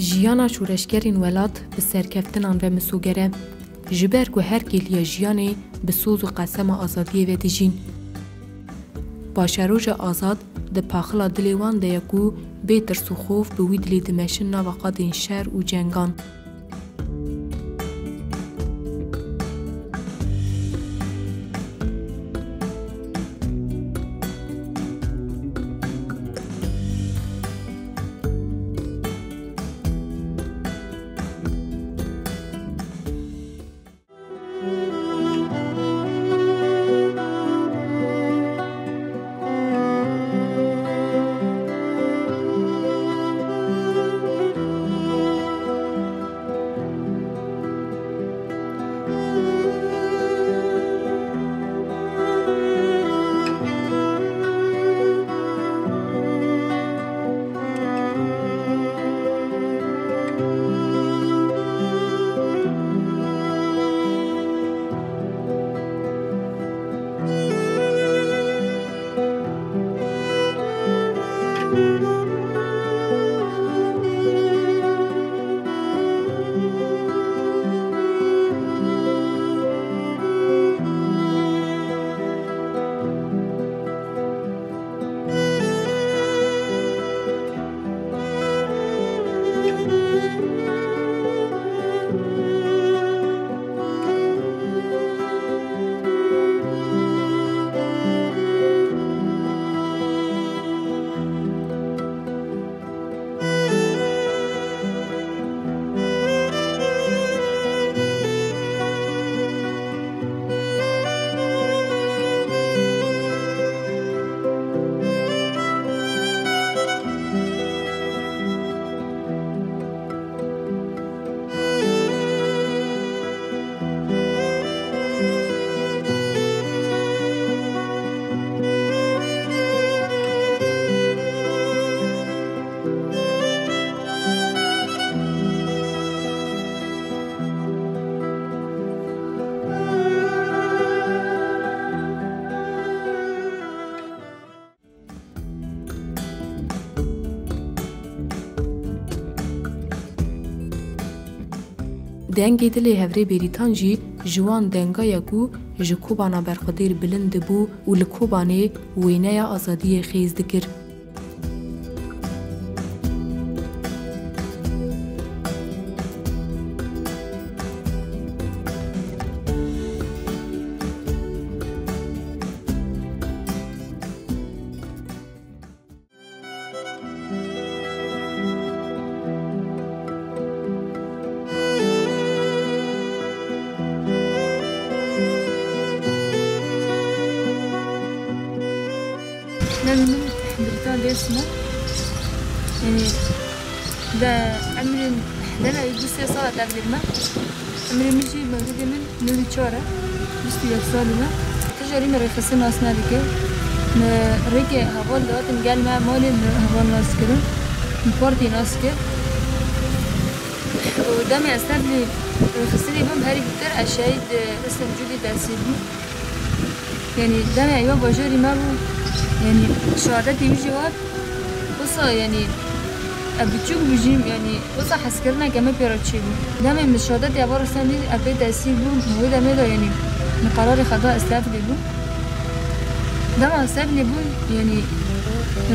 جیانا شورشگرین ولات به سرکفتنان و مسوگره جبر که هر گلیه جیانه به سوز و قسم آزادی و دیجین. باشروج آزاد ده پاخلا دلیوان ده یکو بیتر سخوف به ویدلی دمشن نواقات این شهر و جنگان. دنگی دلی هفری بریتان جی جوان دنگای گو جکوبانا برخودیر بلند بو و لکوبانه وینه آزادی خیز دکر. من بريطانيا درسنا يعني ده عمري أنا يدرس صلاة قبل ما عمري مشي موجودة من نولي شارع بس يكسرنا تجاري مرة خسنا أصلا رجع رجع هقول ده تنقل مع مالي هقول ناس كده بارتي ناس كده وده ما يستبني خسني بهم هاري كتير أشياء اسم جودي تأثيري يعني ده ما يبغى بجاري ما هو يعني شهادتي بيجي وقت قصة يعني بتشوف بيجيم يعني قصة حسكرنا كمان بيرتشيبو دائما من شهادتي عبارة عن أبي تأثير بون هو ده ميدا يعني من قرار خطأ استفدي بون ده ما استفدي بون يعني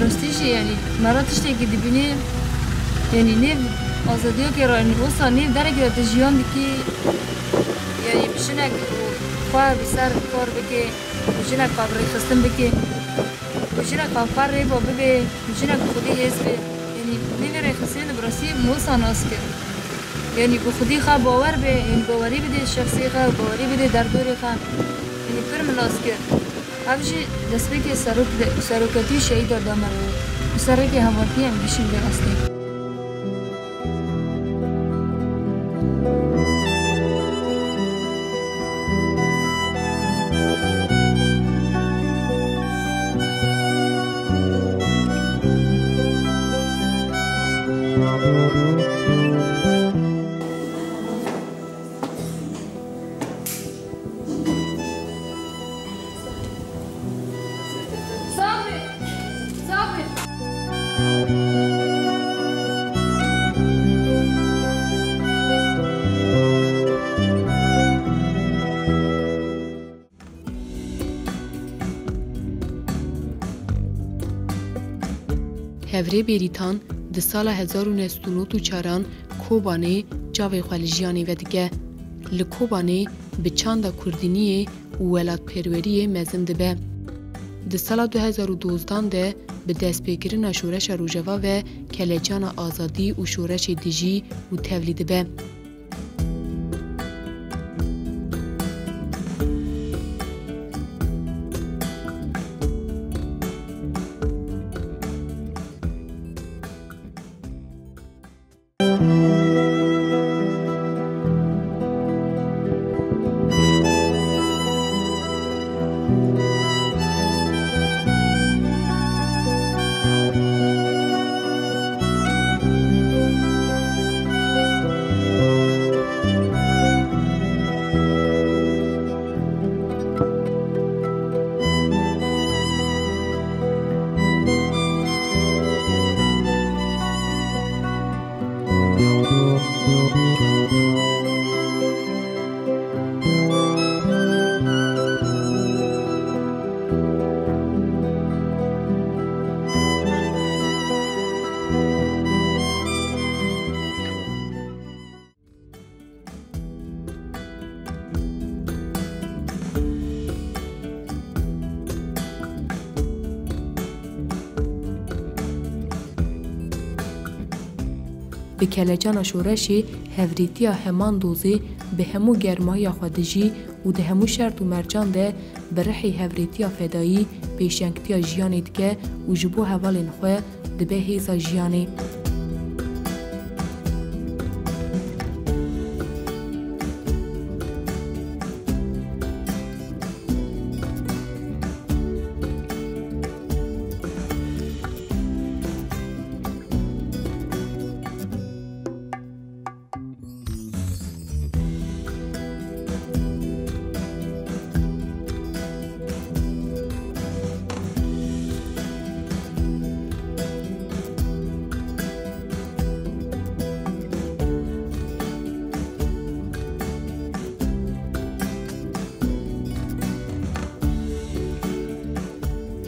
رستيشي يعني مرات تشتكي دبني يعني نيف أصدقائي كرا يعني قصة نيف درجة تجيان دكي يعني بشنك خواه بسر كار بكي بشنك قابري خستم بكي بجينا كافر ريبو ببي بجينا بخودي هزبي يعني نيفي خسين براسي موسى ناسكر يعني بخودي خا باور بي يعني باوري بدي الشخصي خا باوري بدي دردوري خا يعني فرم ناسكر هفجي دسبكي سروكتي شهيد دامر وسركي همارتي هم بيشين بي أصلي هفری بریتان د سال 1994 کوبانه جاوی خالجیانی و دیگه لکوبانه به چند کردینی و ولات پروری مزن دبه. د سال 2012 ده به دست بگیرن شورش روجوا و کلجان آزادی و شورش دیجی و تولید به. به کلجان شورشی هفریتیا همان دوزی به همو گرمایی خودجی و ده همو شرط و مرجان ده برحی هفریتیا فدایی پیشنگتیا جیانی دکه و جبو حوالین خواه ده به هیزا جیانی.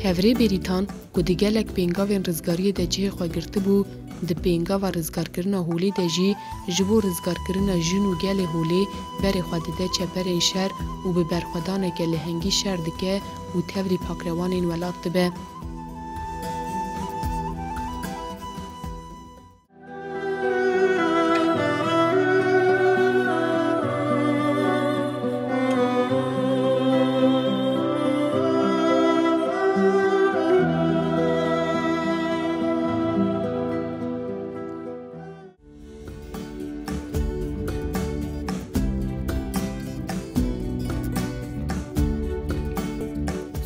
هفری بریتان که دیگلک پینگاوین رزگاری ده جه خواه گرته بو ده پینگا و رزگارکرن هولی ده جی جبو رزگارکرن جن و گل هولی بر خواده ده چپر شهر و به برخودانه که لهنگی شهر دکه و تفری پاکروانین ولاد ده.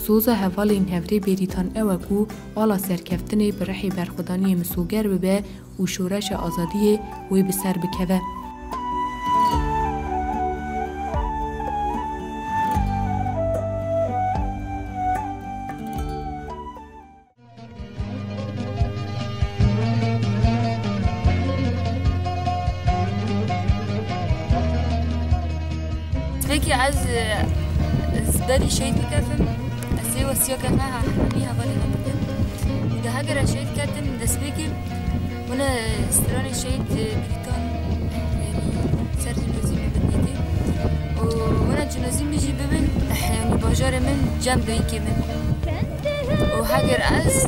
سوزا حوال این هفری بریتان اوکو آلا سرکفتنی برحی برخودانی مسوگر ببه و شورش آزادی وی بسر بکوه. فكري عايز زبالي شيء بكافم أسيو وسيو كافها حميها بالي نبتم إذا هاجر شيء كاتم دسبيكي وأنا استراني شيء بريطان يعني سرت الجزيمة بنيتي وأنا الجنازيم بيجي بمن يعني باجار من جنب هيك من وهاجر عايز